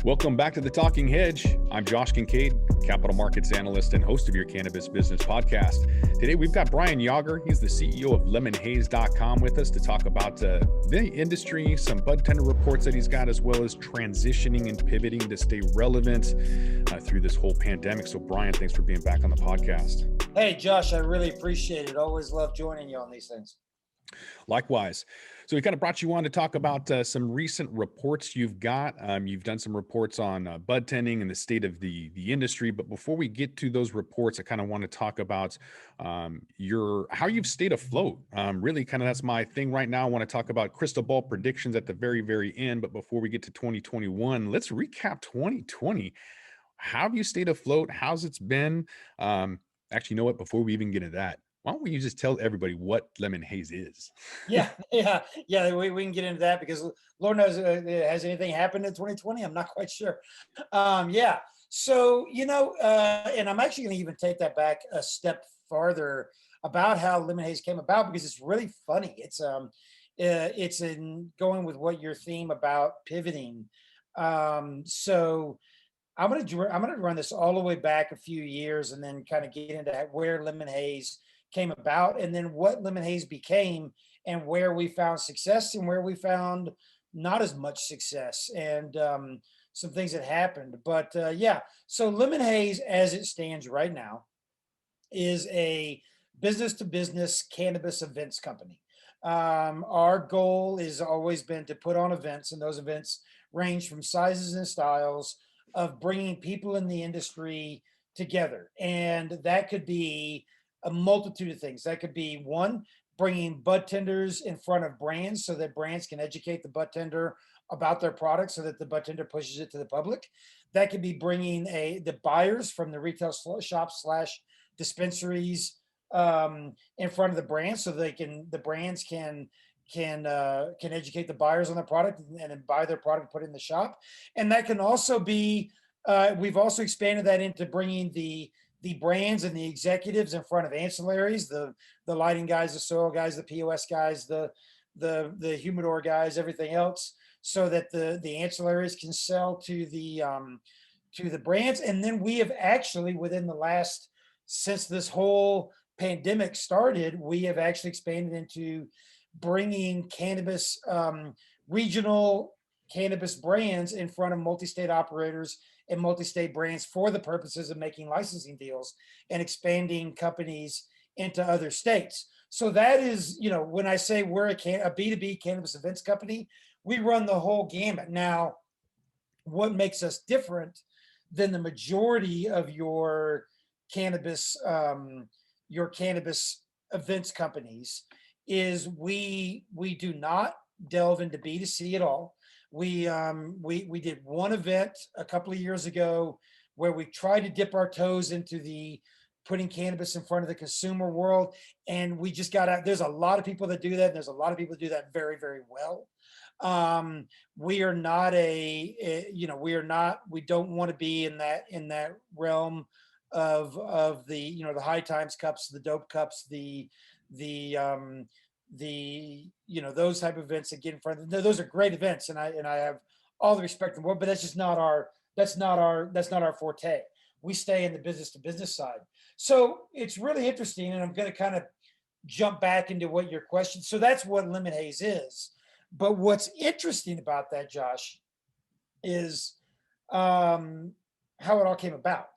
Welcome back to the Talking Hedge. I'm Josh Kincaid, capital markets analyst and host of your Cannabis Business Podcast. Today we've got Brian Yauger. He's the CEO of Lemonhaze.com with us to talk about the industry, some Budtender Reports that he's got, as well as transitioning and pivoting to stay relevant through this whole pandemic. So Brian, thanks for being back on the podcast. Hey, Josh, I really appreciate it. Always love joining you on these things. Likewise. So we kind of brought you on to talk about some recent reports you've got. You've done some reports on bud tending and the state of the industry. But before we get to those reports, I kind of want to talk about how you've stayed afloat. Really, kind of that's my thing right now. I want to talk about crystal ball predictions at the very, very end. But before we get to 2021, let's recap 2020. How have you stayed afloat? How's it's been? Actually, you know what? Before we even get into that, why don't you just tell everybody what Lemonhaze is? Yeah. We can get into that because Lord knows, has anything happened in 2020? I'm not quite sure. So, and I'm actually going to even take that back a step farther about how Lemonhaze came about, because it's really funny. It's in going with what your theme about pivoting. So I'm going to run this all the way back a few years and then kind of get into where Lemonhaze came about, and then what Lemonhaze became, and where we found success and where we found not as much success, and some things that happened. But so Lemonhaze, as it stands right now, is a business-to-business cannabis events company. Our goal has always been to put on events, and those events range from sizes and styles of bringing people in the industry together, and that could be a multitude of things. That could be one, bringing budtenders in front of brands so that brands can educate the budtender about their product so that the budtender pushes it to the public. That could be bringing the buyers from the retail shops / dispensaries in front of the brands so the brands can educate the buyers on their product and then buy their product, put it in the shop. And that can also be, we've also expanded that into bringing the brands and the executives in front of ancillaries, the lighting guys, the soil guys, the POS guys, the humidor guys, everything else, so that the ancillaries can sell to the brands. And then we have actually, since this whole pandemic started, we have actually expanded into bringing cannabis, regional cannabis brands in front of multi-state operators and multi-state brands for the purposes of making licensing deals and expanding companies into other states. So that is, when I say we're a B2B cannabis events company, we run the whole gamut. Now, what makes us different than the majority of your cannabis events companies is we do not delve into B2C at all. We did one event a couple of years ago where we tried to dip our toes into the putting cannabis in front of the consumer world, and we just got out. There's a lot of people that do that. And there's a lot of people that do that very, very well. We are not we don't want to be in that realm of the high times cups, the dope cups, those type of events that get in front of them. Those are great events, and I have all the respect in the world, but that's not our forte. We stay in the business to business side. So it's really interesting, and I'm going to kind of jump back into what your question. So that's what Lemonhaze is. But what's interesting about that, Josh, is how it all came about,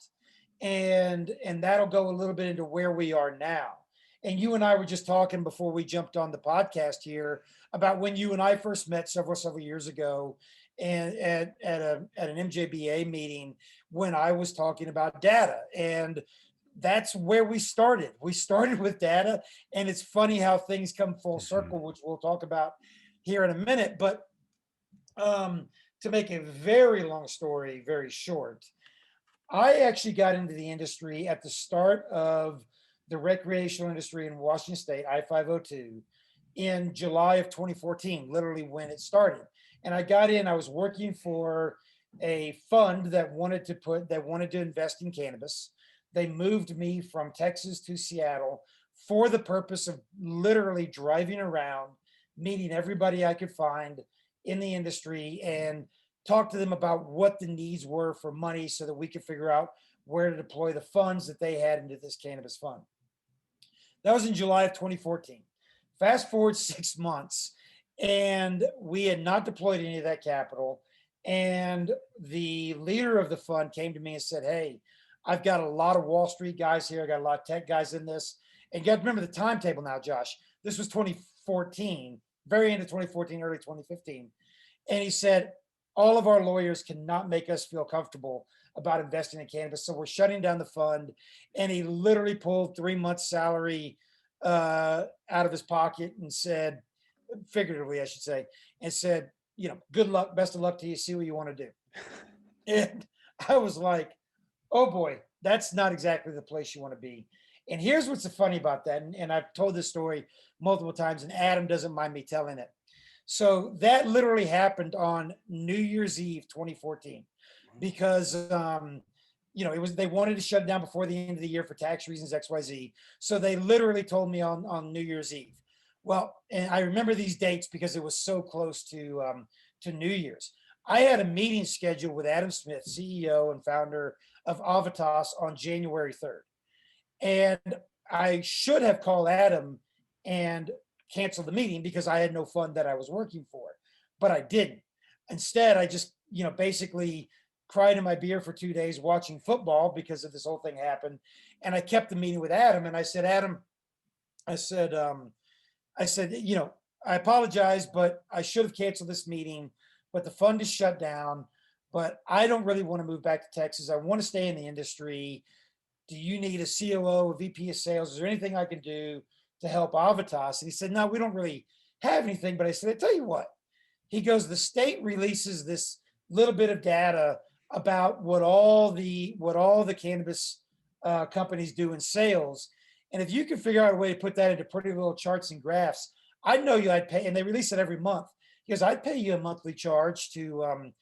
and that'll go a little bit into where we are now. And you and I were just talking before we jumped on the podcast here about when you and I first met several years ago, and at an MJBA meeting when I was talking about data. And that's where we started. We started with data, and it's funny how things come full circle, which we'll talk about here in a minute. But to make a very long story very short, I actually got into the industry at the start of the recreational industry in Washington State, I-502, in July of 2014, literally when it started. And I got in, I was working for a fund that wanted to invest in cannabis. They moved me from Texas to Seattle for the purpose of literally driving around, meeting everybody I could find in the industry and talk to them about what the needs were for money so that we could figure out where to deploy the funds that they had into this cannabis fund. That was in July of 2014. Fast forward 6 months, and we had not deployed any of that capital. And the leader of the fund came to me and said, "Hey, I've got a lot of Wall Street guys here. I got a lot of tech guys in this." And you got to remember the timetable now, Josh. This was 2014, very end of 2014, early 2015. And he said, all of our lawyers cannot make us feel comfortable about investing in cannabis. So we're shutting down the fund. And he literally pulled 3 months' salary out of his pocket and said, figuratively, I should say, and said, good luck, best of luck to you, see what you want to do. And I was like, oh boy, that's not exactly the place you want to be. And here's what's funny about that. And I've told this story multiple times, and Adam doesn't mind me telling it. So that literally happened on New Year's Eve, 2014, because they wanted to shut it down before the end of the year for tax reasons, XYZ. So they literally told me on New Year's Eve. Well, and I remember these dates because it was so close to New Year's. I had a meeting scheduled with Adam Smith, CEO and founder of Avitas, on January 3rd. And I should have called Adam and canceled the meeting because I had no fund that I was working for, but I didn't. Instead, I just, basically cried in my beer for 2 days watching football because of this whole thing happened. And I kept the meeting with Adam, and I said, Adam, I said, I apologize, but I should have canceled this meeting, but the fund is shut down, but I don't really want to move back to Texas. I want to stay in the industry. Do you need a COO, a VP of sales? Is there anything I can do to help Avitas? And he said, no, we don't really have anything. But I said, I tell you what, he goes, the state releases this little bit of data about what all the cannabis companies do in sales. And if you can figure out a way to put that into pretty little charts and graphs, I know you I'd pay, and they release it every month. He goes, I'd pay you a monthly charge to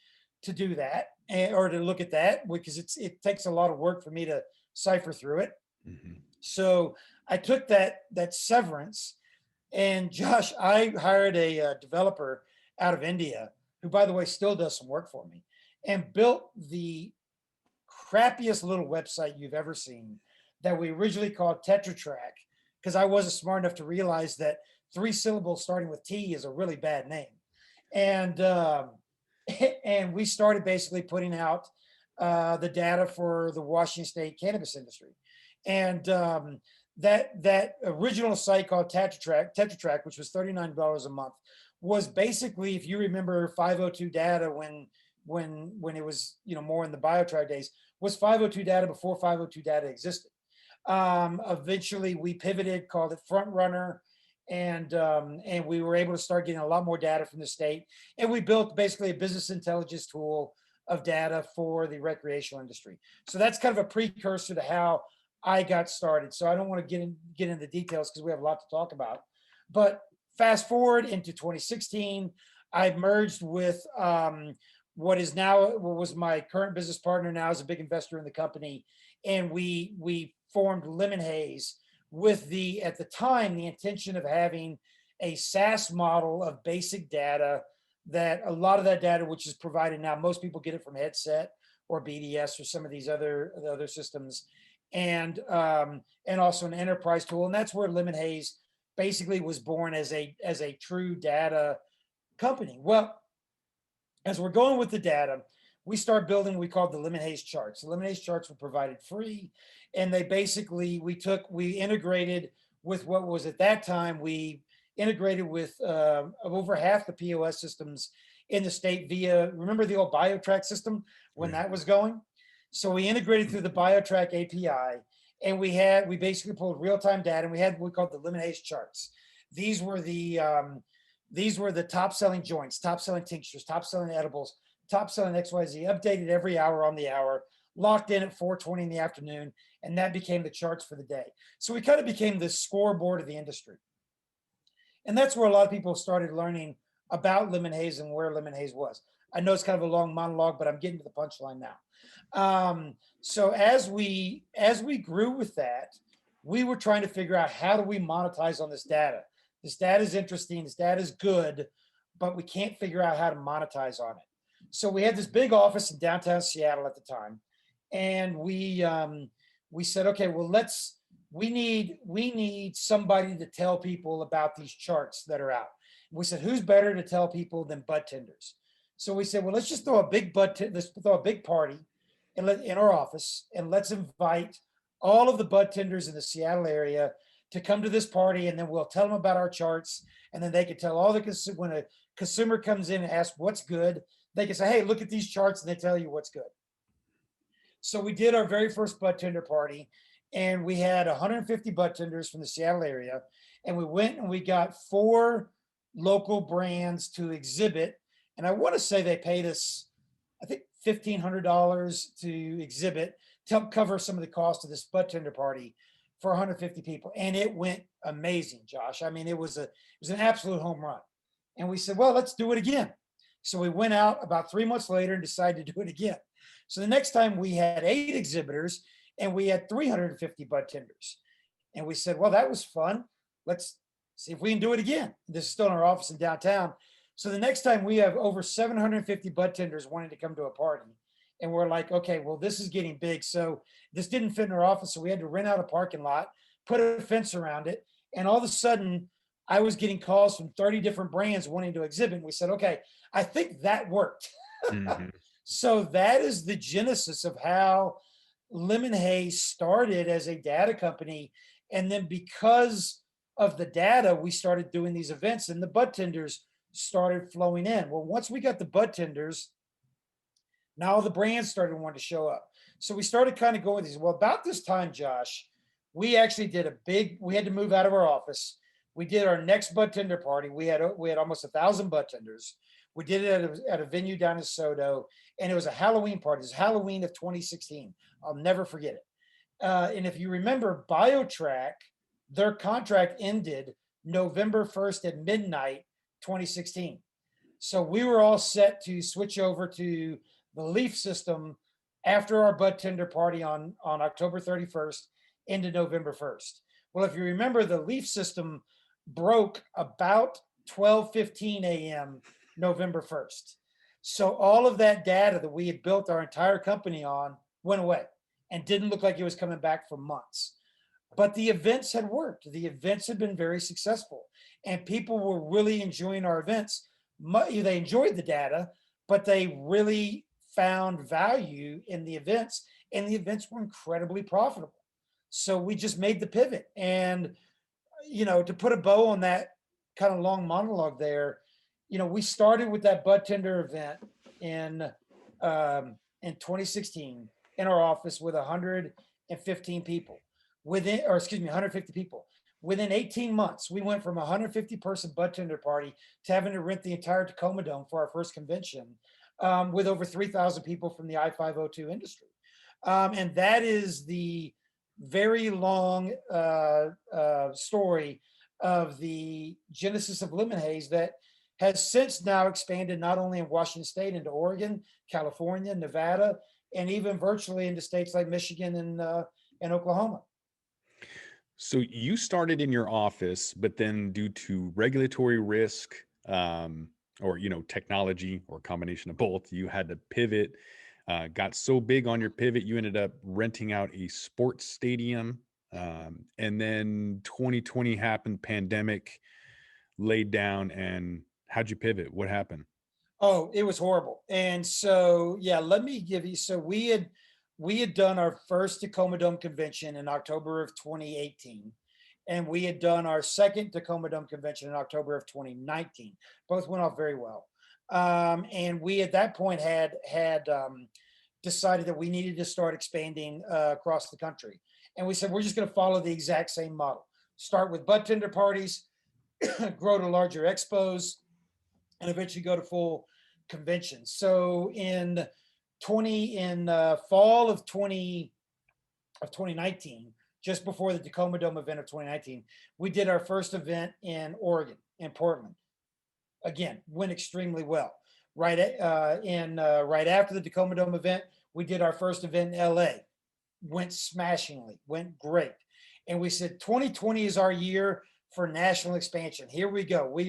do that, or to look at that, because it takes a lot of work for me to cipher through it. Mm-hmm. So I took that severance, and Josh, I hired a developer out of India, who, by the way, still does some work for me, and built the crappiest little website you've ever seen that we originally called Tetra Track, because I wasn't smart enough to realize that 3 syllables starting with T is a really bad name. And and we started basically putting out the data for the Washington State cannabis industry. And that original site called Tetra Track, which was $39 a month, was basically, if you remember 502 data when it was more in the BioTribe days, was 502 data before 502 data existed. Eventually we pivoted, called it Front Runner, and we were able to start getting a lot more data from the state. And we built basically a business intelligence tool of data for the recreational industry. So that's kind of a precursor to how I got started. So I don't want to get into the details because we have a lot to talk about. But fast forward into 2016, I merged with what was my current business partner, now is a big investor in the company. And we formed Lemonhaze with at the time, the intention of having a SaaS model of basic data, that a lot of that data, which is provided now, most people get it from Headset or BDS or some of these other systems, and also an enterprise tool. And that's where Lemonhaze basically was born as a true data company. Well, as we're going with the data, we start building what we called the Lemonhaze charts. The Lemonhaze charts were provided free, and they basically, we integrated with what was at that time, we integrated with over half the POS systems in the state via, remember the old BioTrack system when that was going? So we integrated through the BioTrack API, and we basically pulled real-time data, and we had what we called the Lemonhaze charts. These were the top-selling joints, top-selling tinctures, top-selling edibles, top-selling XYZ, updated every hour on the hour, locked in at 4:20 in the afternoon, and that became the charts for the day. So we kind of became the scoreboard of the industry. And that's where a lot of people started learning about Lemonhaze and where Lemonhaze was. I know it's kind of a long monologue, but I'm getting to the punchline now. So as we grew with that, we were trying to figure out, how do we monetize on this data? This data is interesting, this data is good, but we can't figure out how to monetize on it. So we had this big office in downtown Seattle at the time, and we said, okay, well, we need somebody to tell people about these charts that are out. We said, who's better to tell people than budtenders? So we said, well, let's just throw a big let's throw a big party in our office, and let's invite all of the budtenders in the Seattle area to come to this party, and then we'll tell them about our charts, and then they can tell all the when a consumer comes in and asks what's good, they can say, hey, look at these charts, and they tell you what's good. So we did our very first budtender party, and we had 150 budtenders from the Seattle area, and we went and we got 4 local brands to exhibit, and I want to say they paid us, I think, $1,500 to exhibit to help cover some of the cost of this budtender party for 150 people, and it went amazing, Josh. I mean, it was an absolute home run, and we said, well, let's do it again. So we went out about 3 months later and decided to do it again. So the next time we had 8 exhibitors, and we had 350 budtenders, and we said, well, that was fun. Let's see if we can do it again. This is still in our office in downtown. So the next time we have over 750 budtenders wanting to come to a party, and we're like, okay, well, this is getting big. So this didn't fit in our office. So we had to rent out a parking lot, put a fence around it. And all of a sudden I was getting calls from 30 different brands wanting to exhibit. And we said, okay, I think that worked. Mm-hmm. So that is the genesis of how Lemonhaze started as a data company. And then because of the data, we started doing these events, and the budtenders started flowing in. Well, once we got the budtenders, now the brands started wanting to show up. So we started kind of going with these. Well, about this time, Josh, we actually did we had to move out of our office. We did our next budtender party. We had almost 1,000 budtenders. We did it at a venue down in Soto, and it was a Halloween party. It was Halloween of 2016. I'll never forget it. And if you remember, BioTrack, their contract ended November 1st at midnight, 2016. So we were all set to switch over to the Leaf system after our budtender party on October 31st into November 1st. Well, if you remember, the Leaf system broke about 12:15 a.m. November 1st. So all of that data that we had built our entire company on went away and didn't look like it was coming back for months. But the events had worked. The events had been very successful, and people were really enjoying our events. They enjoyed the data, but they really found value in the events, and the events were incredibly profitable. So we just made the pivot. And, to put a bow on that kind of long monologue there, we started with that budtender event in 2016 in our office with 115 people. 150 people. Within 18 months, we went from a 150 person budtender party to having to rent the entire Tacoma Dome for our first convention, with over 3,000 people from the I-502 industry. And that is the very long story of the genesis of Lemonhaze that has since now expanded not only in Washington State into Oregon, California, Nevada, and even virtually into states like Michigan and Oklahoma. So you started in your office, but then due to regulatory risk, or technology, or a combination of both, you had to pivot. Got so big on your pivot, you ended up renting out a sports stadium, and then 2020 happened, pandemic laid down. And how'd you pivot? What happened? Oh, it was horrible. And so, yeah, let me give you. So we had done our first Tacoma Dome convention in October of 2018. And we had done our second Tacoma Dome convention in October of 2019. Both went off very well. And we at that point had decided that we needed to start expanding across the country. And we said, we're just going to follow the exact same model. Start with budtender parties, grow to larger expos, and eventually go to full conventions. So in fall of 2019, just before the Tacoma Dome event of 2019, we did our first event in Oregon, in Portland. Again, went extremely well. Right after the Tacoma Dome event, we did our first event in LA. Went smashingly, went great. And we said 2020 is our year for national expansion. Here we go. We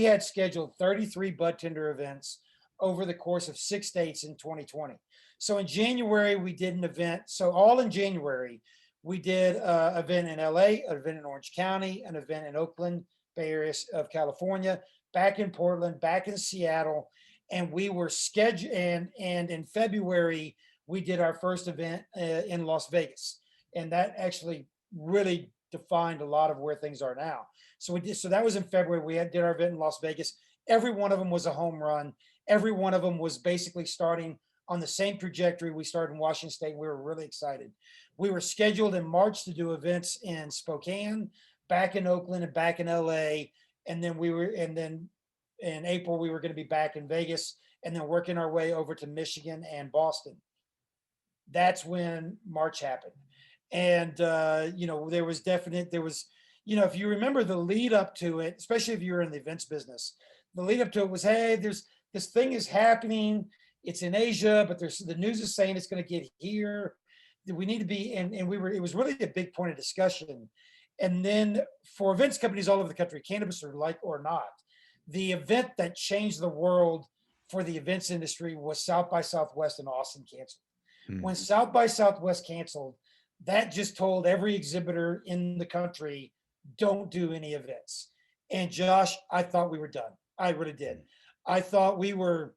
had scheduled 33 budtender events over the course of 6 states in 2020. So in January, we did an event. So all in January, we did an event in LA, an event in Orange County, an event in Oakland, Bay Area of California, back in Portland, back in Seattle. And we were scheduled, and in February, we did our first event in Las Vegas. And that actually really defined a lot of where things are now. So we did, so that was in February. We did our event in Las Vegas. Every one of them was a home run. Every one of them was basically starting on the same trajectory we started in Washington State. We were really excited. We were scheduled in March to do events in Spokane, back in Oakland, and back in LA. And then in April, we were going to be back in Vegas, and then working our way over to Michigan and Boston. That's when March happened. And, there was, if you remember the lead up to it, especially if you were in the events business, the lead up to it was, hey, this thing is happening. It's in Asia, but the news is saying it's going to get here. We need to be, it was really a big point of discussion. And then for events companies all over the country, Cannabis or not, the event that changed the world for the events industry was South by Southwest in Austin canceled. Mm-hmm. When South by Southwest canceled, that just told every exhibitor in the country, don't do any events. And Josh, I thought we were done. I really did. I thought we were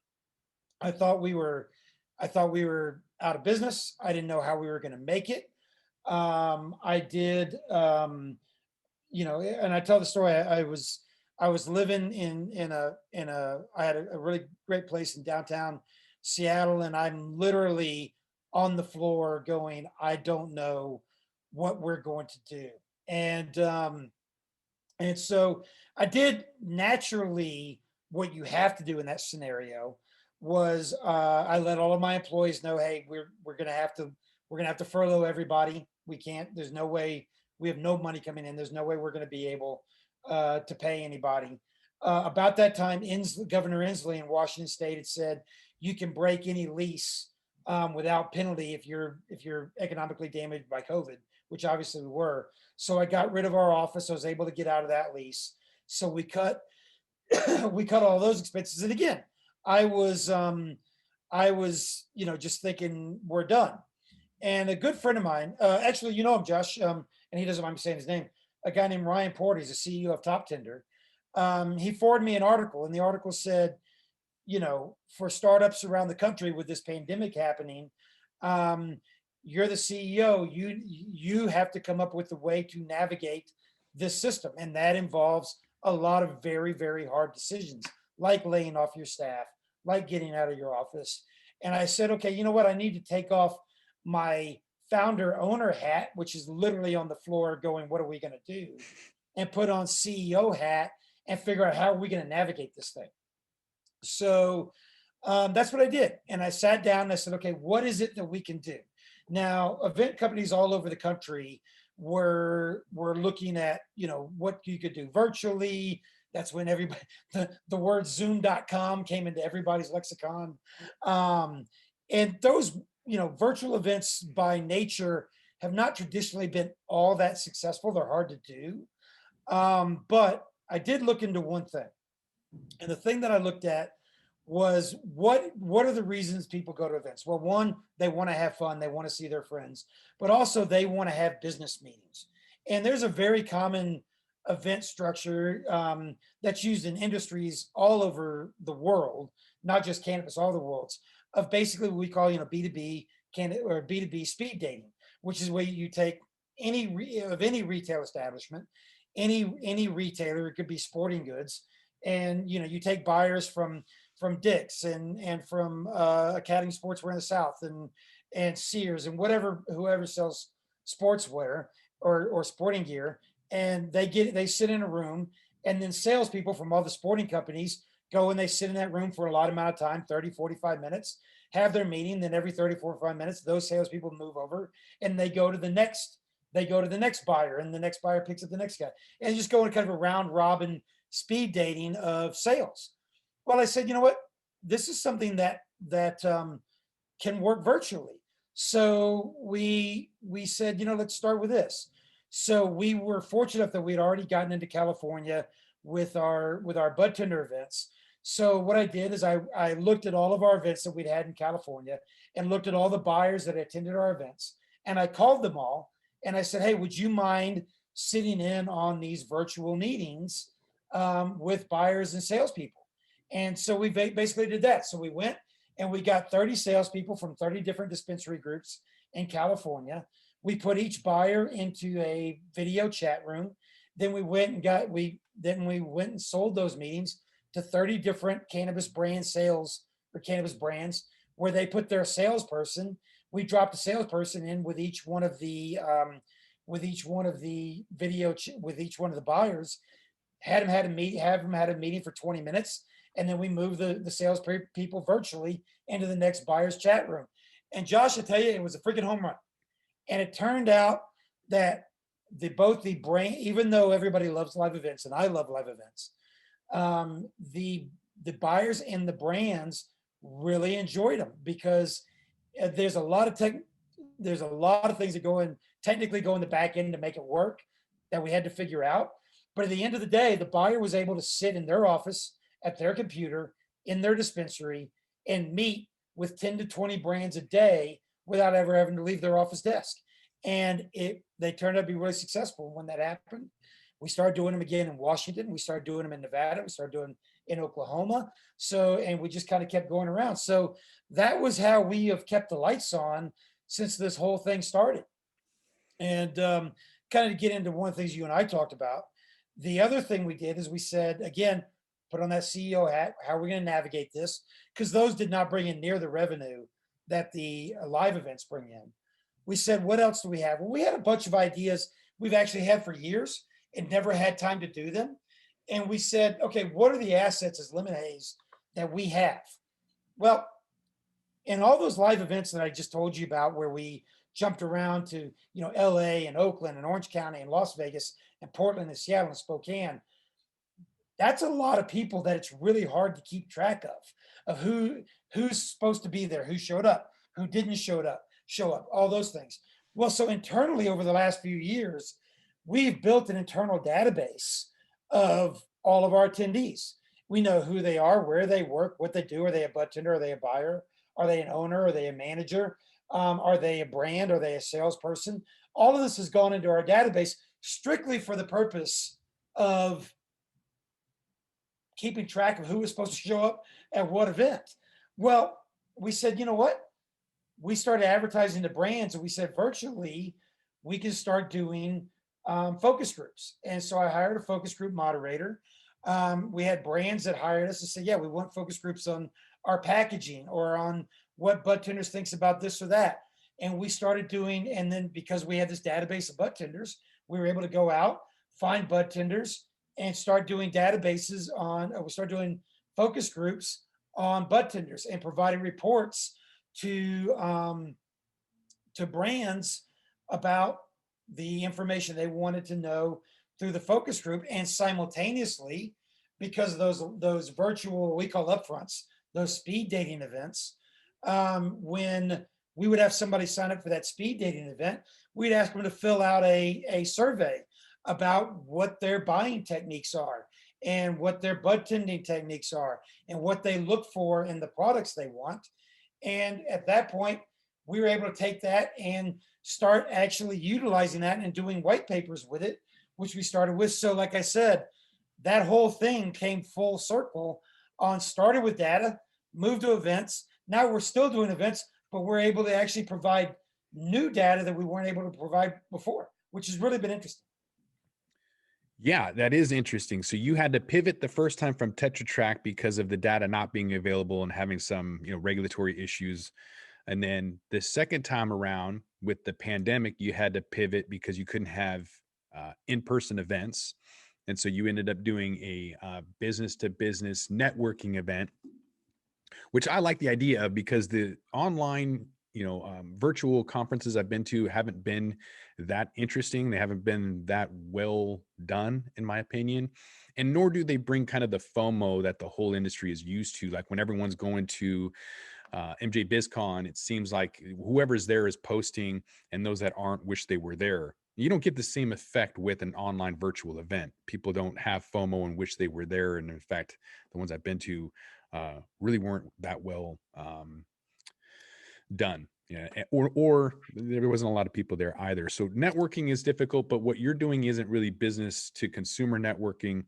out of business. I didn't know how we were going to make it. I did, and I tell the story. I was living I had a really great place in downtown Seattle, and I'm literally on the floor going, I don't know what we're going to do. And so I did naturally what you have to do in that scenario was I let all of my employees know, hey, we're gonna have to furlough everybody. We can't, there's no way, we have no money coming in. There's no way we're gonna be able to pay anybody. About that time, Governor Inslee in Washington State had said, you can break any lease without penalty if you're economically damaged by COVID, which obviously we were. So I got rid of our office. I was able to get out of that lease. So we cut all those expenses. And again, I was just thinking we're done. And a good friend of mine, actually, you know him, Josh, and he doesn't mind me saying his name, a guy named Ryan Porter, he's the CEO of Budtender. He forwarded me an article, and the article said, for startups around the country with this pandemic happening, you're the CEO, you have to come up with a way to navigate this system. And that involves a lot of very, very hard decisions, like laying off your staff, like getting out of your office. And I said, okay, you know what? I need to take off my founder owner hat, which is literally on the floor going, what are we going to do? And put on CEO hat and figure out how are we going to navigate this thing. So that's what I did. And I sat down and I said, okay, what is it that we can do? Now, event companies all over the country were looking at, what you could do virtually. That's when everybody, the word zoom.com came into everybody's lexicon. And those, virtual events by nature have not traditionally been all that successful. They're hard to do. But I did look into one thing. And the thing that I looked at was what are the reasons people go to events? Well, one, they want to have fun. They want to see their friends, but also they want to have business meetings. And there's a very common event structure that's used in industries all over the world, not just cannabis, all the worlds, of basically what we call, B2B or B2B speed dating, which is where you take any retail establishment, any retailer, it could be sporting goods, and you take buyers from Dick's and from Academy Sportswear in the South and Sears and whoever sells sportswear or sporting gear, and they sit in a room, and then salespeople from all the sporting companies go and they sit in that room for a lot amount of time, 30, 45 minutes, have their meeting. Then every 30, 45 minutes, those salespeople move over and they go to the next buyer, and the next buyer picks up the next guy, and just go in kind of a round robin speed dating of sales. Well, I said, you know what? This is something that can work virtually. So we said, let's start with this. So we were fortunate enough that we had already gotten into California with our Budtender events. So what I did is I looked at all of our events that we'd had in California and looked at all the buyers that attended our events. And I called them all and I said, hey, would you mind sitting in on these virtual meetings with buyers and salespeople? And so we basically did that. So we went and we got 30 salespeople from 30 different dispensary groups in California. We put each buyer into a video chat room. Then we went and sold those meetings to 30 different cannabis brand sales or cannabis brands where they put their salesperson. We dropped a salesperson in with each one of the with each one of the with each one of the buyers, have them had a meeting for 20 minutes, and then we moved the sales people virtually into the next buyer's chat room. And Josh, I tell you, it was a freaking home run. And it turned out that both the brand, even though everybody loves live events and I love live events, the buyers and the brands really enjoyed them because there's a lot of things that technically go in the back end to make it work that we had to figure out. But at the end of the day, the buyer was able to sit in their office at their computer in their dispensary and meet with 10 to 20 brands a day without ever having to leave their office desk. And they turned out to be really successful when that happened. We started doing them again in Washington. We started doing them in Nevada. We started doing in Oklahoma. And we just kind of kept going around. So that was how we have kept the lights on since this whole thing started. And kind of to get into one of the things you and I talked about, the other thing we did is we said, again, put on that CEO hat, how are we going to navigate this? Because those did not bring in near the revenue that the live events bring in. We said, what else do we have? Well, we had a bunch of ideas we've actually had for years and never had time to do them. And we said, okay, what are the assets as Lemonhaze that we have? Well, in all those live events that I just told you about, where we jumped around to, LA and Oakland and Orange County and Las Vegas and Portland and Seattle and Spokane, that's a lot of people that it's really hard to keep track of who's supposed to be there, who showed up, who didn't show up, all those things. Well, so internally over the last few years, we've built an internal database of all of our attendees. We know who they are, where they work, what they do. Are they a budtender? Are they a buyer? Are they an owner? Are they a manager? Are they a brand? Are they a salesperson? All of this has gone into our database strictly for the purpose of keeping track of who was supposed to show up at what event. Well, we said, you know what? We started advertising to brands, and we said virtually we can start doing focus groups. And so I hired a focus group moderator. We had brands that hired us and said, yeah, we want focus groups on our packaging or on what budtenders thinks about this or that. And we started doing, and then because we had this database of budtenders, we were able to go out, find budtenders, and start doing databases we start doing focus groups on budtenders and providing reports to brands about the information they wanted to know through the focus group. And simultaneously, because of those virtual, we call upfronts, those speed dating events, when we would have somebody sign up for that speed dating event, we'd ask them to fill out a survey about what their buying techniques are and what their bud tending techniques are and what they look for in the products they want. And at that point, we were able to take that and start actually utilizing that and doing white papers with it, which we started with. So like I said, that whole thing came full circle on started with data, moved to events. Now we're still doing events, but we're able to actually provide new data that we weren't able to provide before, which has really been interesting. Yeah, that is interesting. So you had to pivot the first time from Tetra Track because of the data not being available and having some, regulatory issues. And then the second time around with the pandemic, you had to pivot because you couldn't have in-person events. And so you ended up doing a business to business networking event, which I like the idea of because the online, virtual conferences I've been to haven't been that interesting. They haven't been that well done, in my opinion. And nor do they bring kind of the FOMO that the whole industry is used to. Like when everyone's going to MJ BizCon, it seems like whoever's there is posting and those that aren't wish they were there. You don't get the same effect with an online virtual event. People don't have FOMO and wish they were there. And in fact, the ones I've been to really weren't that well done. Yeah, or there wasn't a lot of people there either. So networking is difficult, but what you're doing isn't really business to consumer networking.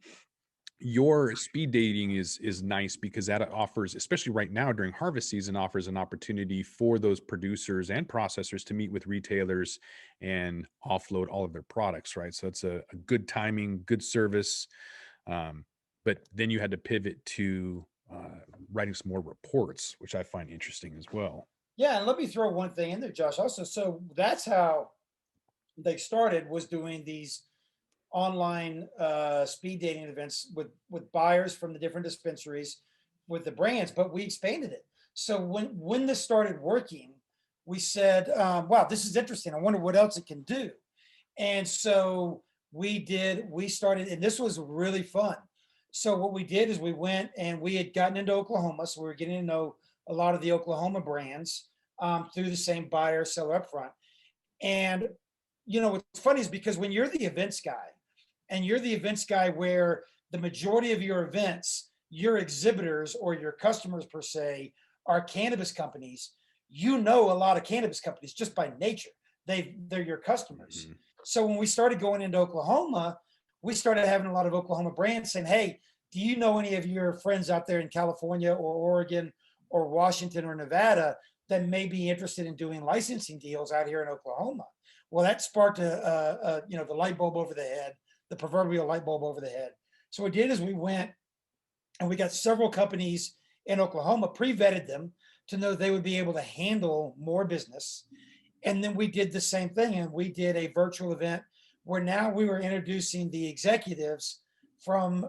Your speed dating is nice because that offers, especially right now during harvest season, offers an opportunity for those producers and processors to meet with retailers and offload all of their products, right? So it's a good timing, good service. But then you had to pivot to writing some more reports, which I find interesting as well. Yeah, and let me throw one thing in there, Josh. Also, so that's how they started, was doing these online speed dating events with buyers from the different dispensaries with the brands, but we expanded it. So when this started working, we said, wow, this is interesting. I wonder what else it can do. And so we started, and this was really fun. So what we did is we went and we had gotten into Oklahoma. So we were getting to know a lot of the Oklahoma brands through the same buyer seller upfront. And what's funny is because when you're the events guy, and you're the events guy where the majority of your events, your exhibitors or your customers per se, are cannabis companies, a lot of cannabis companies just by nature. They're your customers. Mhm. So when we started going into Oklahoma, we started having a lot of Oklahoma brands saying, hey, do you know any of your friends out there in California or Oregon or Washington or Nevada that may be interested in doing licensing deals out here in Oklahoma? Well, that sparked the light bulb over the head, the proverbial light bulb over the head. So what we did is we went and we got several companies in Oklahoma, pre-vetted them to know they would be able to handle more business. And then we did the same thing, and we did a virtual event where now we were introducing the executives from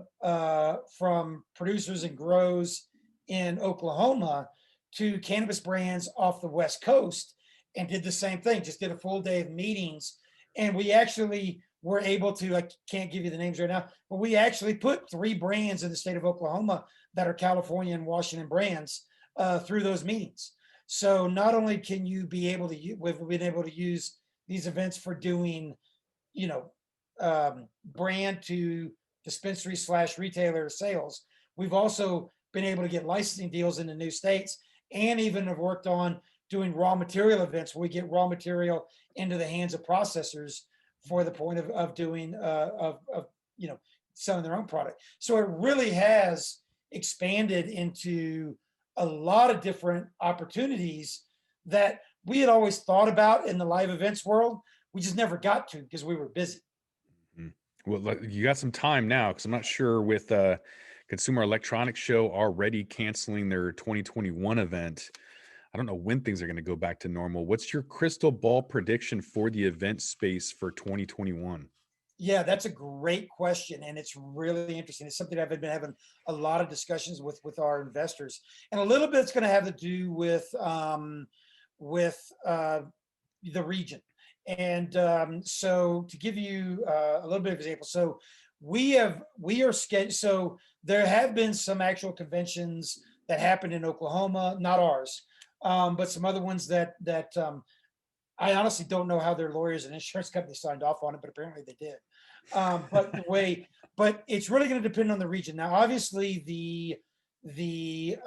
producers and grows in Oklahoma to cannabis brands off the West Coast, and did the same thing, just did a full day of meetings. And we actually were able to, I can't give you the names right now, but we actually put 3 brands in the state of Oklahoma that are California and Washington brands through those meetings. So not only can you be able to, we've been able to use these events for doing, brand to dispensary / retailer sales, we've also been able to get licensing deals in the new states, and even have worked on doing raw material events where we get raw material into the hands of processors for the point of doing selling their own product. So it really has expanded into a lot of different opportunities that we had always thought about in the live events world. We just never got to because we were busy. Mhm. Well, you got some time now, because I'm not sure with Consumer Electronics Show already canceling their 2021 event. I don't know when things are going to go back to normal. What's your crystal ball prediction for the event space for 2021? Yeah, that's a great question, and it's really interesting. It's something I've been having a lot of discussions with our investors, and a little bit it's going to have to do with the region. And so to give you a little bit of example, so we are scheduled. So there have been some actual conventions that happened in Oklahoma, not ours, but some other ones that I honestly don't know how their lawyers and insurance companies signed off on it, but apparently they did. But it's really going to depend on the region. Now, obviously, the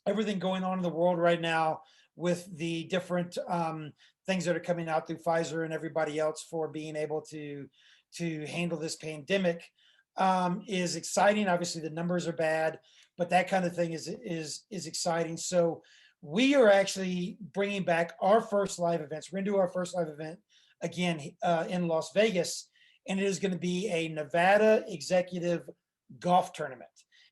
everything going on in the world right now with the different things that are coming out through Pfizer and everybody else for being able to handle this pandemic is exciting. Obviously, the numbers are bad, but that kind of thing is exciting. So we are actually bringing back our first live events. We're going to do our first live event again in Las Vegas, and it is going to be a Nevada executive golf tournament.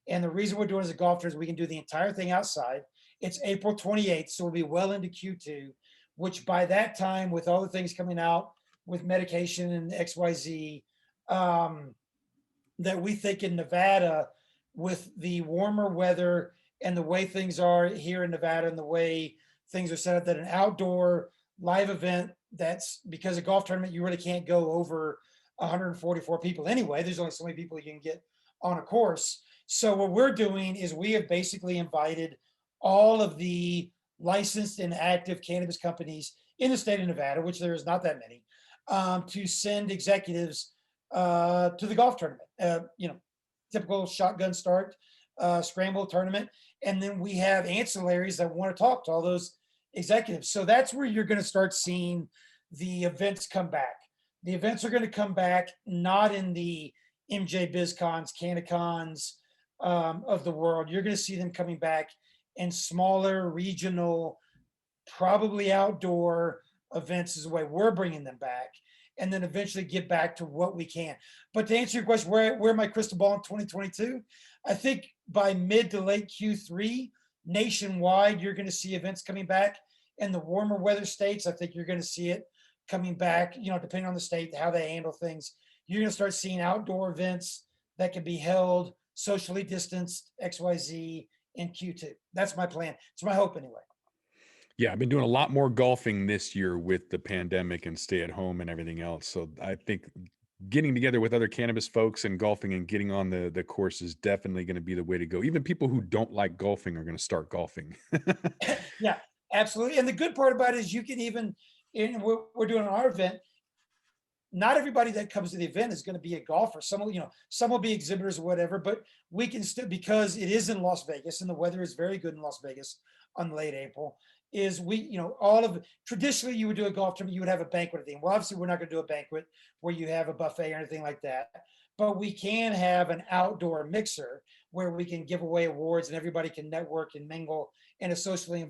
And the reason we're doing it as a golf tournament is we can do the entire thing outside. It's April 28th, so we'll be well into Q2, which by that time, with all the things coming out with medication and XYZ, that we think in Nevada, with the warmer weather and the way things are here in Nevada and the way things are set up, that an outdoor live event, that's because a golf tournament, you really can't go over 144 people anyway. There's only so many people you can get on a course. So what we're doing is we have basically invited all of the licensed and active cannabis companies in the state of Nevada, which there is not that many, to send executives to the golf tournament. Typical shotgun start, scramble tournament. And then we have ancillaries that want to talk to all those executives. So that's where you're going to start seeing the events come back. The events are going to come back not in the MJ BizCons, Canacons of the world. You're going to see them coming back in smaller, regional, probably outdoor events is the way we're bringing them back, and then eventually get back to what we can. But to answer your question, where my crystal ball in 2022, I think by mid to late Q3, nationwide, you're going to see events coming back. In the warmer weather states, I think you're going to see it coming back, depending on the state, how they handle things. You're going to start seeing outdoor events that can be held socially distanced, XYZ, in Q2. That's my plan. It's my hope anyway. Yeah, I've been doing a lot more golfing this year with the pandemic and stay at home and everything else. So I think getting together with other cannabis folks and golfing and getting on the course is definitely going to be the way to go. Even people who don't like golfing are going to start golfing. Yeah, absolutely. And the good part about it is you can even, we're doing our event, not everybody that comes to the event is going to be a golfer. Some will be exhibitors or whatever, but we can still, because it is in Las Vegas and the weather is very good in Las Vegas on late April, traditionally you would do a golf tournament, you would have a banquet thing. Well, obviously we're not going to do a banquet where you have a buffet or anything like that, but we can have an outdoor mixer where we can give away awards and everybody can network and mingle in a socially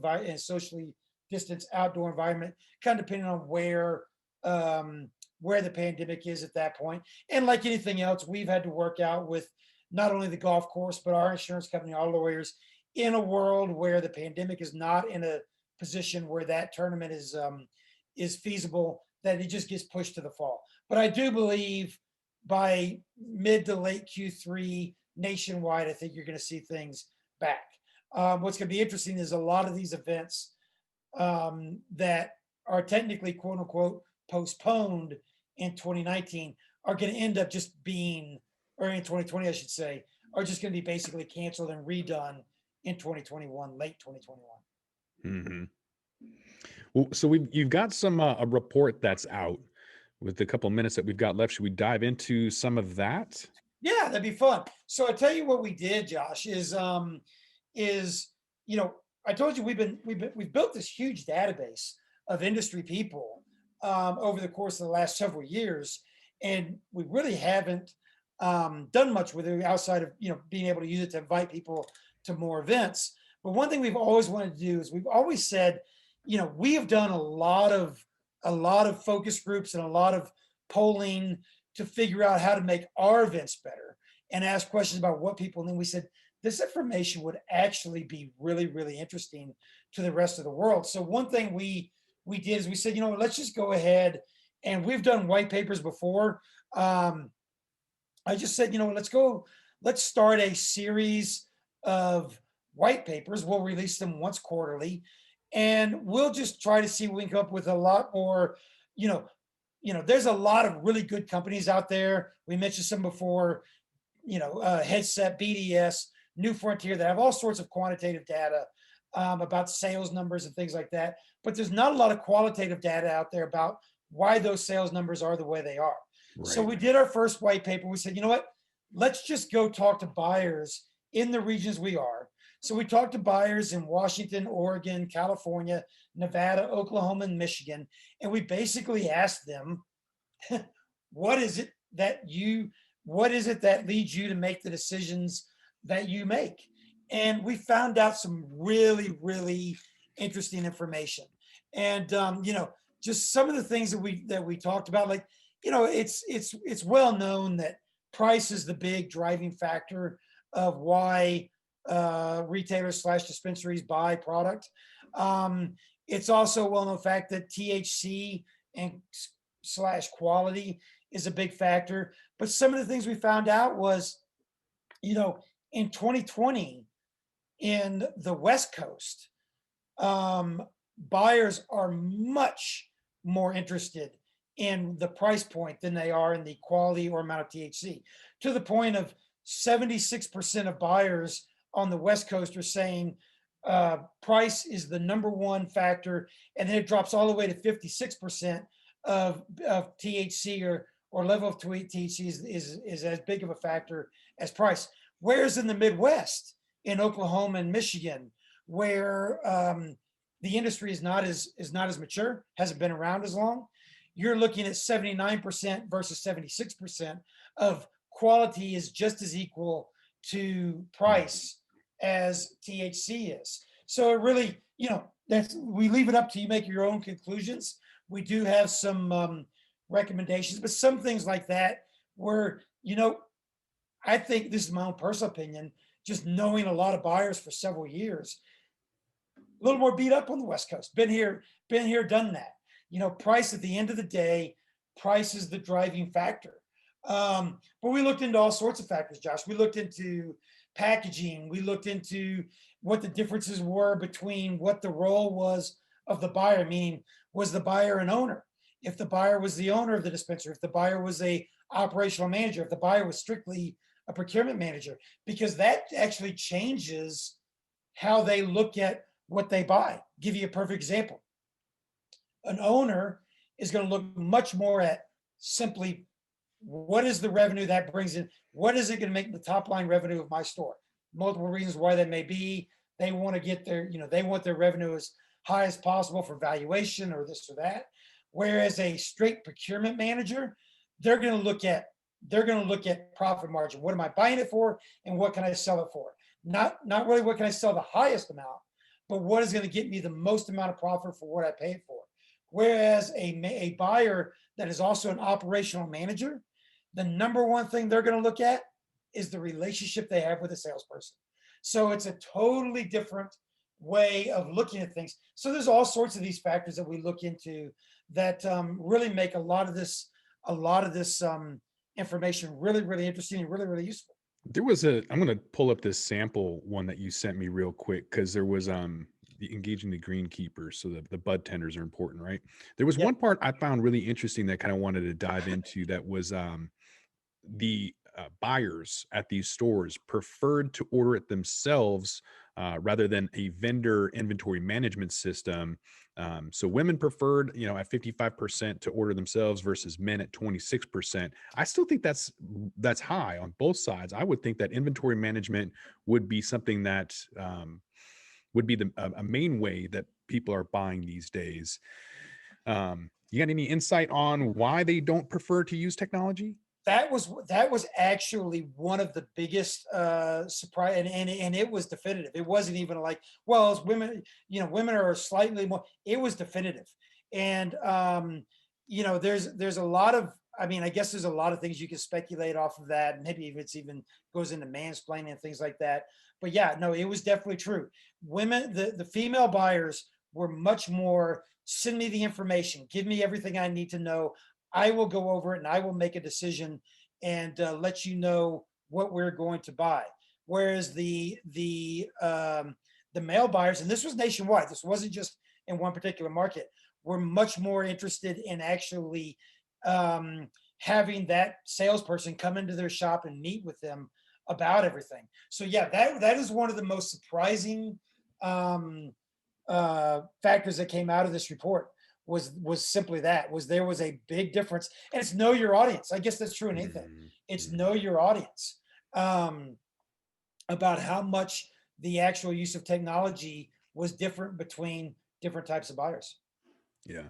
distanced outdoor environment, kind of depending on where the pandemic is at that point. And like anything else, we've had to work out with not only the golf course, but our insurance company, our lawyers, in a world where the pandemic is not in a position where that tournament is feasible, that it just gets pushed to the fall. But I do believe by mid to late Q3 nationwide, I think you're going to see things back. What's going to be interesting is a lot of these events that are technically quote unquote postponed in 2019 are going to end up just being, or in 2020, I should say, are just going to be basically canceled and redone in 2021, late 2021. Mm-hmm. Well, so you've got some a report that's out. With the couple minutes that we've got left, should we dive into some of that? Yeah, that'd be fun. So I tell you what we did, Josh, is I told you we've built this huge database of industry people over the course of the last several years, and we really haven't done much with it outside of being able to use it to invite people to more events. But one thing we've always wanted to do is we've always said, we have done a lot of focus groups and a lot of polling to figure out how to make our events better and ask questions about what people. And then we said, this information would actually be really, really interesting to the rest of the world. So one thing we did is we said, let's just go ahead, and we've done white papers before. I just said, let's start a series of white papers. We'll release them once quarterly, and we'll just try to see if we can come up with a lot more, there's a lot of really good companies out there. We mentioned some before, Headset, BDS, New Frontier, that have all sorts of quantitative data about sales numbers and things like that. But there's not a lot of qualitative data out there about why those sales numbers are the way they are. Right. So we did our first white paper. We said, you know what, let's just go talk to buyers in the regions we are. So we talked to buyers in Washington, Oregon, California, Nevada, Oklahoma, and Michigan. And we basically asked them, what is it that leads you to make the decisions that you make? And we found out some really, really interesting information. And, just some of the things that we talked about, like, it's well known that price is the big driving factor of why retailers / dispensaries buy product. It's also a well-known fact that THC and / quality is a big factor. But some of the things we found out was, in 2020, in the West Coast, buyers are much more interested in the price point than they are in the quality or amount of THC, to the point of 76% of buyers on the West Coast are saying price is the number one factor, and then it drops all the way to 56% of THC or level of THC is as big of a factor as price. Whereas in the Midwest, in Oklahoma and Michigan, where the industry is not as mature, hasn't been around as long, you're looking at 79% versus 76% of quality is just as equal to price as THC is. So it really, we leave it up to you, make your own conclusions. We do have some recommendations, but some things like that where, I think this is my own personal opinion, just knowing a lot of buyers for several years, a little more beat up on the West Coast. Been here, done that. Price at the end of the day, price is the driving factor. But we looked into all sorts of factors, Josh. We looked into packaging. We looked into what the differences were between what the role was of the buyer, meaning was the buyer an owner? If the buyer was the owner of the dispensary, if the buyer was a operational manager, if the buyer was strictly a procurement manager, because that actually changes how they look at what they buy. Give you a perfect example. An owner is going to look much more at simply what is the revenue that brings in? What is it going to make the top line revenue of my store? Multiple reasons why that may be. They want to get their, they want their revenue as high as possible for valuation or this or that. Whereas a straight procurement manager, they're going to look at profit margin. What am I buying it for, and what can I sell it for? Not really what can I sell the highest amount, but what is going to get me the most amount of profit for what I paid for. Whereas a buyer that is also an operational manager, the number one thing they're going to look at is the relationship they have with a salesperson. So it's a totally different way of looking at things. So there's all sorts of these factors that we look into that really make a lot of this information really, really interesting and really, really useful. There was I'm going to pull up this sample one that you sent me real quick, because there was the engaging the greenkeepers. So the bud tenders are important, right? There was one part I found really interesting that kind of wanted to dive into, that was the buyers at these stores preferred to order it themselves rather than a vendor inventory management system. So women preferred, at 55% to order themselves versus men at 26%. I still think that's high on both sides. I would think that inventory management would be something that would be a main way that people are buying these days. You got any insight on why they don't prefer to use technology? That was actually one of the biggest surprise, and it was definitive. It wasn't even like, well, as women, women are slightly more. It was definitive, and there's a lot of. I mean, I guess there's a lot of things you can speculate off of that. Maybe if it's even goes into mansplaining and things like that. But yeah, no, it was definitely true. Women, the female buyers were much more. Send me the information. Give me everything I need to know. I will go over it and I will make a decision and let you know what we're going to buy. Whereas the male buyers, and this was nationwide, this wasn't just in one particular market, were much more interested in actually having that salesperson come into their shop and meet with them about everything. So yeah, that is one of the most surprising factors that came out of this report. Was simply that there was a big difference, and it's know your audience. I guess that's true in anything. It's know your audience about how much the actual use of technology was different between different types of buyers. Yeah.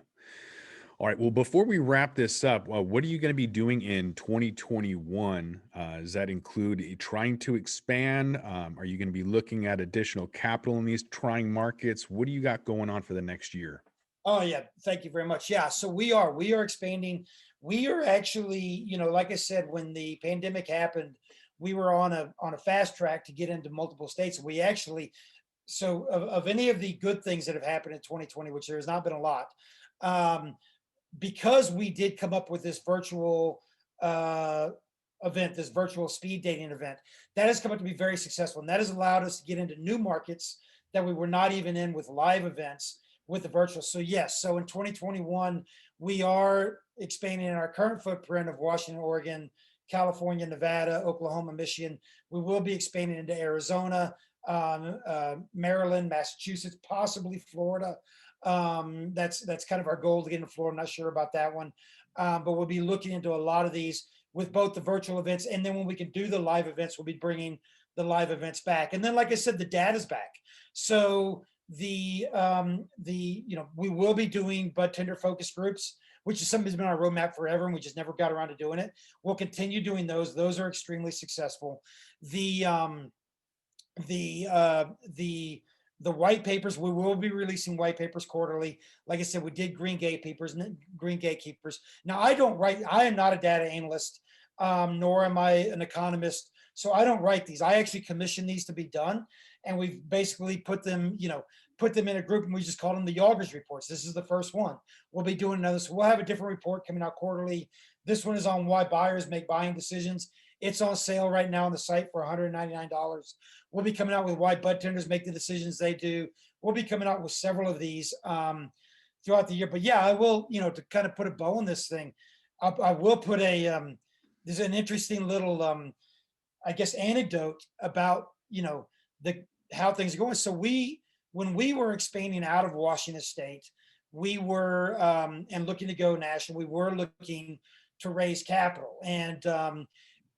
All right. Well, before we wrap this up, what are you going to be doing in 2021? Does that include trying to expand? Are you going to be looking at additional capital in these trying markets? What do you got going on for the next year? Oh yeah, thank you very much. Yeah, so we are expanding. We are actually, like I said, when the pandemic happened, we were on a fast track to get into multiple states. We actually, so of any of the good things that have happened in 2020, which there has not been a lot, because we did come up with this virtual event, this virtual speed dating event, that has come up to be very successful, and that has allowed us to get into new markets that we were not even in with live events. With the virtual. So yes, so in 2021, we are expanding in our current footprint of Washington, Oregon, California, Nevada, Oklahoma, Michigan. We will be expanding into Arizona, Maryland, Massachusetts, possibly Florida. That's kind of our goal to get into Florida. I'm not sure about that one, but we'll be looking into a lot of these with both the virtual events, and then when we can do the live events, we'll be bringing the live events back. And then, like I said, the data's back. So we will be doing budtender focus groups, which is something that's been on our roadmap forever, and we just never got around to doing it. We'll continue doing those. Those are extremely successful. The the white papers, we will be releasing white papers quarterly. Like I said, we did green gatekeepers. Now, I don't write, I am not a data analyst, nor am I an economist. So I don't write these. I actually commission these to be done. And we've basically put them in a group, and we just call them the Yauger's reports. This is the first one. We'll be doing another. So we'll have a different report coming out quarterly. This one is on why buyers make buying decisions. It's on sale right now on the site for $199. We'll be coming out with why budtenders make the decisions they do. We'll be coming out with several of these throughout the year. But yeah, I will, to kind of put a bow on this thing, I will put there's an interesting little, I guess, anecdote about, how things are going. So when we were expanding out of Washington State, we were, and looking to go national, we were looking to raise capital. And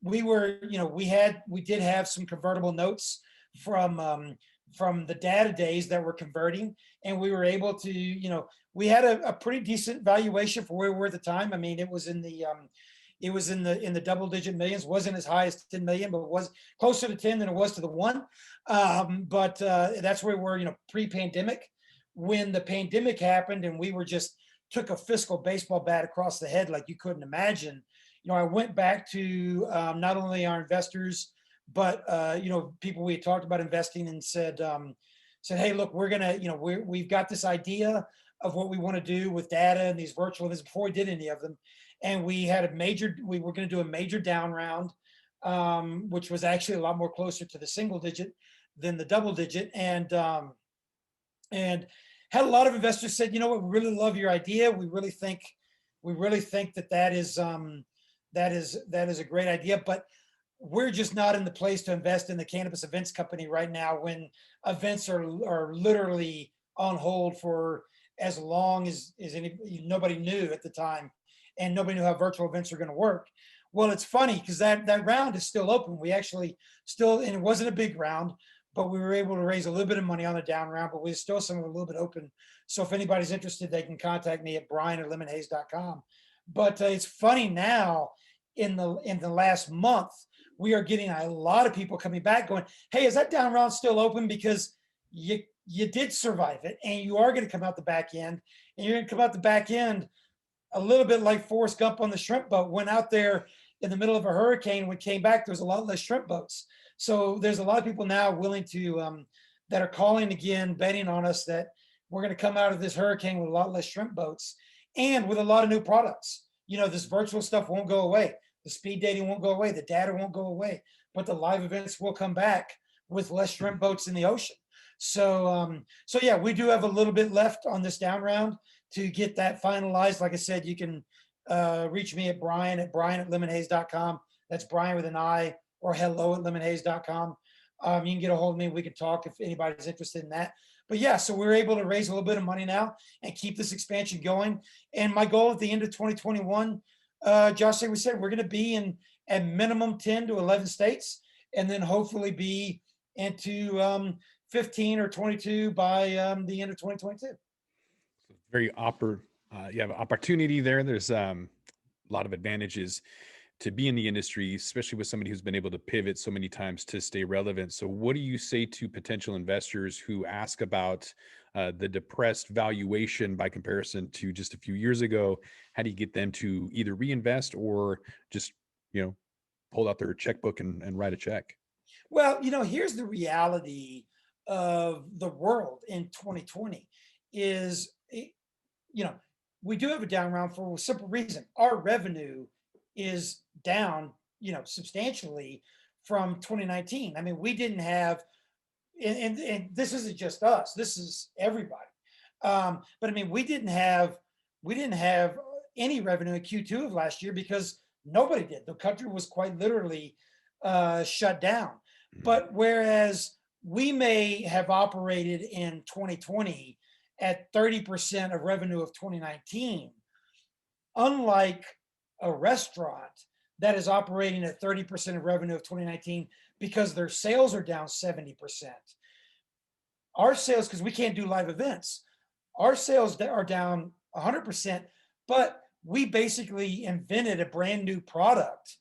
we were, we did have some convertible notes from the data days that were converting, and we were able to, we had a pretty decent valuation for where we were at the time. I mean, it was in the double digit millions. Wasn't as high as 10 million, but it was closer to 10 than it was to the 1. But that's where we were, pre-pandemic. When the pandemic happened and we were just took a fiscal baseball bat across the head like you couldn't imagine. I went back to not only our investors, but people we had talked about investing, and said, hey, look, we're gonna, we've got this idea of what we want to do with data and these virtual events before we did any of them, and we were going to do a major down round, which was actually a lot more closer to the single digit than the double digit, and had a lot of investors said, we really love your idea. We really think that is a great idea, but we're just not in the place to invest in the cannabis events company right now, when events are literally on hold for as long as nobody knew at the time, and nobody knew how virtual events are going to work. Well, it's funny because that round is still open. We actually and it wasn't a big round, but we were able to raise a little bit of money on the down round, but we still some a little bit open. So if anybody's interested, they can contact me at brian@lemonhaze.com. But it's funny now, in the last month, we are getting a lot of people coming back going, hey, is that down round still open? Because you did survive it, and you are going to come out the back end, and you're going to come out the back end a little bit like Forrest Gump on the shrimp boat. Went out there in the middle of a hurricane. When came back, there was a lot less shrimp boats. So there's a lot of people now willing to, that are calling again, betting on us that we're going to come out of this hurricane with a lot less shrimp boats, and with a lot of new products. This virtual stuff won't go away. The speed dating won't go away. The data won't go away, but the live events will come back with less shrimp boats in the ocean. So yeah, we do have a little bit left on this down round to get that finalized. Like I said, you can reach me at brian@lemonhaze.com. That's Brian with an I, or hello@lemonhaze.com. You can get a hold of me. We can talk if anybody's interested in that. But yeah, so we're able to raise a little bit of money now and keep this expansion going. And my goal at the end of 2021, Josh, like we said, we're going to be in at minimum 10 to 11 states, and then hopefully be into 15 or 22 by the end of 2022. You have opportunity there. There's a lot of advantages to be in the industry, especially with somebody who's been able to pivot so many times to stay relevant. So what do you say to potential investors who ask about the depressed valuation by comparison to just a few years ago? How do you get them to either reinvest or just, pull out their checkbook and write a check? Well, here's the reality of the world in 2020 is, we do have a down round for a simple reason. Our revenue is down, substantially from 2019. I mean, we didn't have, and this isn't just us, this is everybody. But I mean, we didn't have any revenue in Q2 of last year because nobody did. The country was quite literally shut down. But whereas we may have operated in 2020 at 30% of revenue of 2019, unlike a restaurant that is operating at 30% of revenue of 2019 because their sales are down 70%. Our sales, because we can't do live events, our sales are down 100%, but we basically invented a brand new product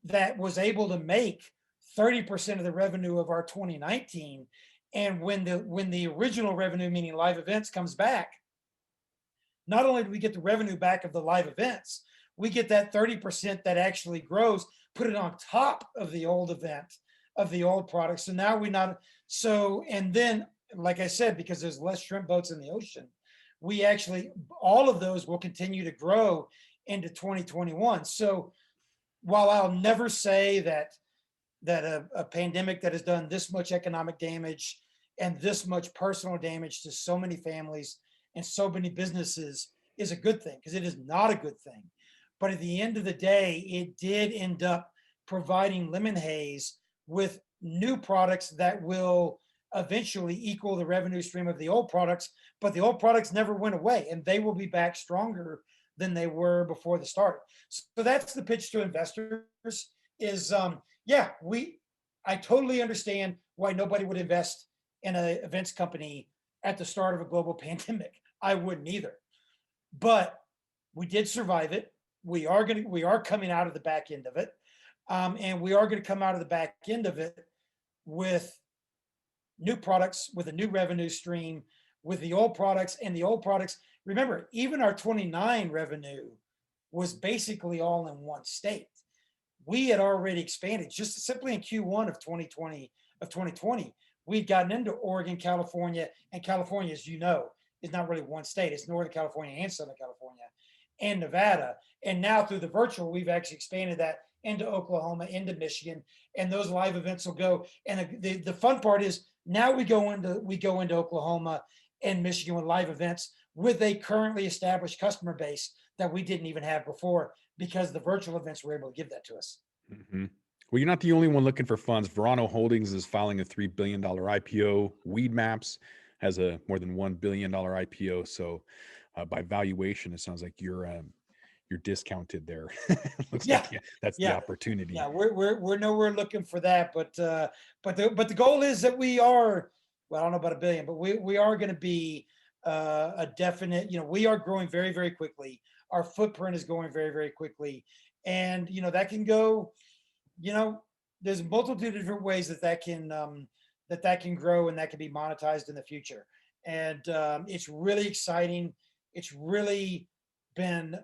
that was able to make 30% of the revenue of our 2019. And when the original revenue, meaning live events, comes back, not only do we get the revenue back of the live events, we get that 30% that actually grows, put it on top of the old event, of the old product. So now and then, like I said, because there's less shrimp boats in the ocean, we actually, all of those will continue to grow into 2021. So while I'll never say that a pandemic that has done this much economic damage and this much personal damage to so many families and so many businesses is a good thing, because it is not a good thing. But at the end of the day, it did end up providing Lemonhaze with new products that will eventually equal the revenue stream of the old products, but the old products never went away, and they will be back stronger than they were before the start. So that's the pitch to investors is, I totally understand why nobody would invest in an events company at the start of a global pandemic. I wouldn't either, but we did survive it. We are coming out of the back end of it. And we are going to come out of the back end of it with new products, with a new revenue stream, with the old products. And the old products, remember, even our 29 revenue was basically all in one state. We had already expanded just simply in Q1 of 2020. We'd gotten into Oregon, California, and California, as you know, is not really one state. It's Northern California and Southern California and Nevada. And now through the virtual, we've actually expanded that into Oklahoma, into Michigan, and those live events will go. And the fun part is now we go into Oklahoma and Michigan with live events with a currently established customer base that we didn't even have before, because the virtual events were able to give that to us. Mm-hmm. Well, you're not the only one looking for funds. Verano Holdings is filing a $3 billion IPO. Weed Maps has a more than $1 billion IPO. So by valuation, it sounds like you're discounted there. Looks like that's the opportunity. Yeah, we're nowhere looking for that, but the goal is that we are, well, I don't know about $1 billion, but we are going to be a definite, we are growing very, very quickly. Our footprint is going very, very quickly. And, that can go, there's a multitude of different ways that can grow and that can be monetized in the future. And it's really exciting. It's really been,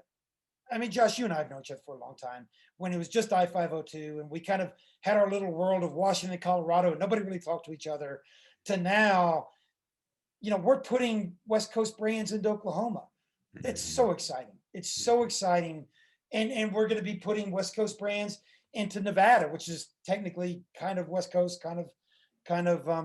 Josh, you and I have known each other for a long time, when it was just I-502 and we kind of had our little world of Washington, Colorado, and nobody really talked to each other, to now, we're putting West Coast brands into Oklahoma. It's so exciting. It's so exciting. And we're going to be putting West Coast brands into Nevada, which is technically kind of West Coast, kind of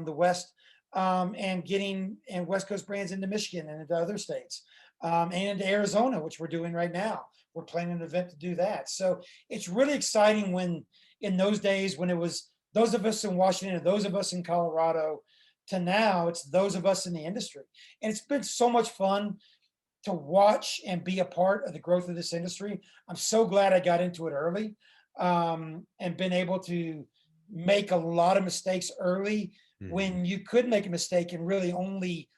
the West, and West Coast brands into Michigan and into other states, and into Arizona, which we're doing right now. We're planning an event to do that. So it's really exciting when, in those days, when it was those of us in Washington and those of us in Colorado, to now it's those of us in the industry. And it's been so much fun to watch and be a part of the growth of this industry. I'm so glad I got into it early, and been able to make a lot of mistakes early, when you could make a mistake and really only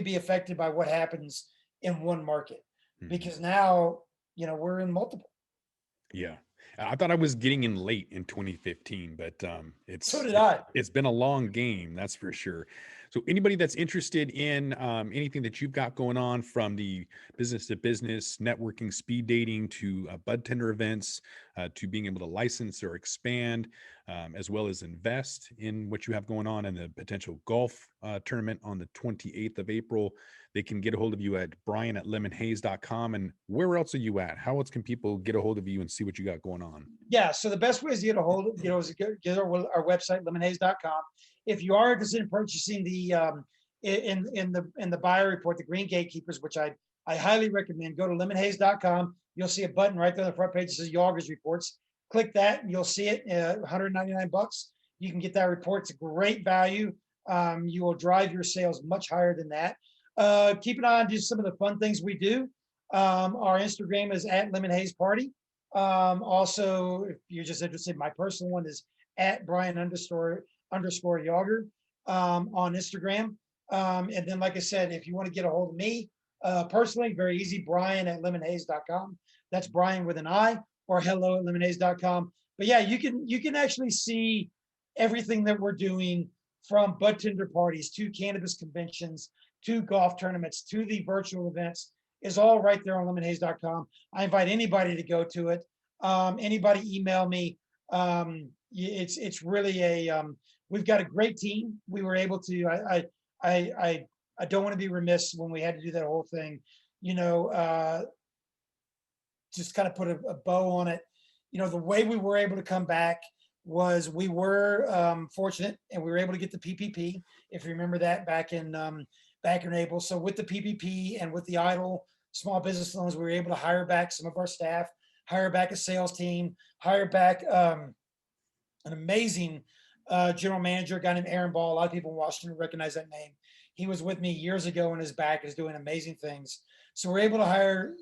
be affected by what happens in one market. Because now, we're in multiple. Yeah. I thought I was getting in late in 2015, but So did I. It's been a long game, that's for sure. So anybody that's interested in anything that you've got going on, from the business to business, networking, speed dating, to Budtender events, to being able to license or expand, as well as invest in what you have going on, and the potential golf tournament on the 28th of April, they can get a hold of you at brian@lemonhaze.com. And where else are you at? How else can people get a hold of you and see what you got going on? Yeah, so the best way is to get a hold of, is to get our website, lemonhaze.com. If you are interested in purchasing the in the buyer report, the Green Gatekeepers, which I highly recommend, go to lemonhaze.com. You'll see a button right there on the front page that says Yauger's Reports. Click that and you'll see it, $199. You can get that report. It's a great value. You will drive your sales much higher than that. keep an eye on just some of the fun things we do. Our Instagram is at Lemonhaze Party. Also, if you're just interested, my personal one is at Brian underscore Yauger on Instagram. And then, like I said, if you want to get a hold of me personally, very easy, Brian at lemonhaze.com. That's Brian with an I, or hello at lemonhaze.com. But yeah, you can actually see everything that we're doing, from Budtender parties to cannabis conventions to golf tournaments to the virtual events, is all right there on lemonhaze.com. I invite anybody to go to it. Anybody email me. It's really we've got a great team. We were able to, I don't want to be remiss when we had to do that whole thing, just kind of put a bow on it. The way we were able to come back was we were fortunate, and we were able to get the PPP, if you remember that, back in April. So with the PPP and with the idle small business loans, we were able to hire back some of our staff, hire back a sales team, hire back an amazing general manager, a guy named Aaron Ball. A lot of people in Washington recognize that name. He was with me years ago, and his back is doing amazing things. So we're able to hire,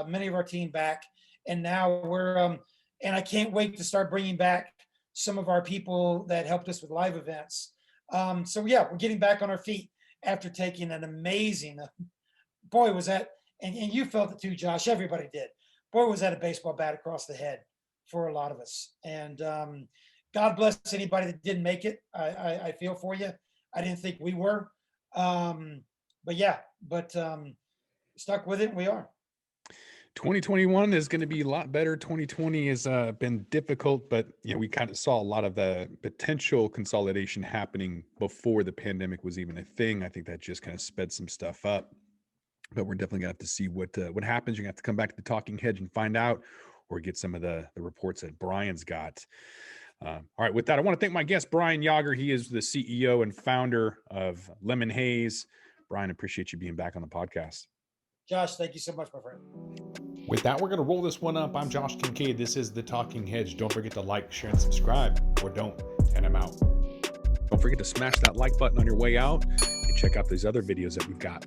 many of our team back, and now we're, and I can't wait to start bringing back some of our people that helped us with live events. So yeah, we're getting back on our feet after taking an amazing, boy, was that, and you felt it too, Josh, everybody did. Boy, was that a baseball bat across the head for a lot of us. And God bless anybody that didn't make it. I feel for you. I didn't think we were. But yeah, stuck with it, and we are. 2021 is going to be a lot better. 2020 has been difficult, but we kind of saw a lot of the potential consolidation happening before the pandemic was even a thing. I think that just kind of sped some stuff up, but we're definitely gonna have to see what happens. You're gonna have to come back to the Talking Hedge and find out, or get some of the reports that Brian's got. All right, with that, I want to thank my guest, Brian Yauger. He is the CEO and founder of Lemonhaze. Brian, appreciate you being back on the podcast. Josh, thank you so much, my friend. With that, we're going to roll this one up. I'm Josh Kincaid. This is the Talking Hedge. Don't forget to like, share, and subscribe, or don't, and I'm out. Don't forget to smash that like button on your way out, and check out these other videos that we've got.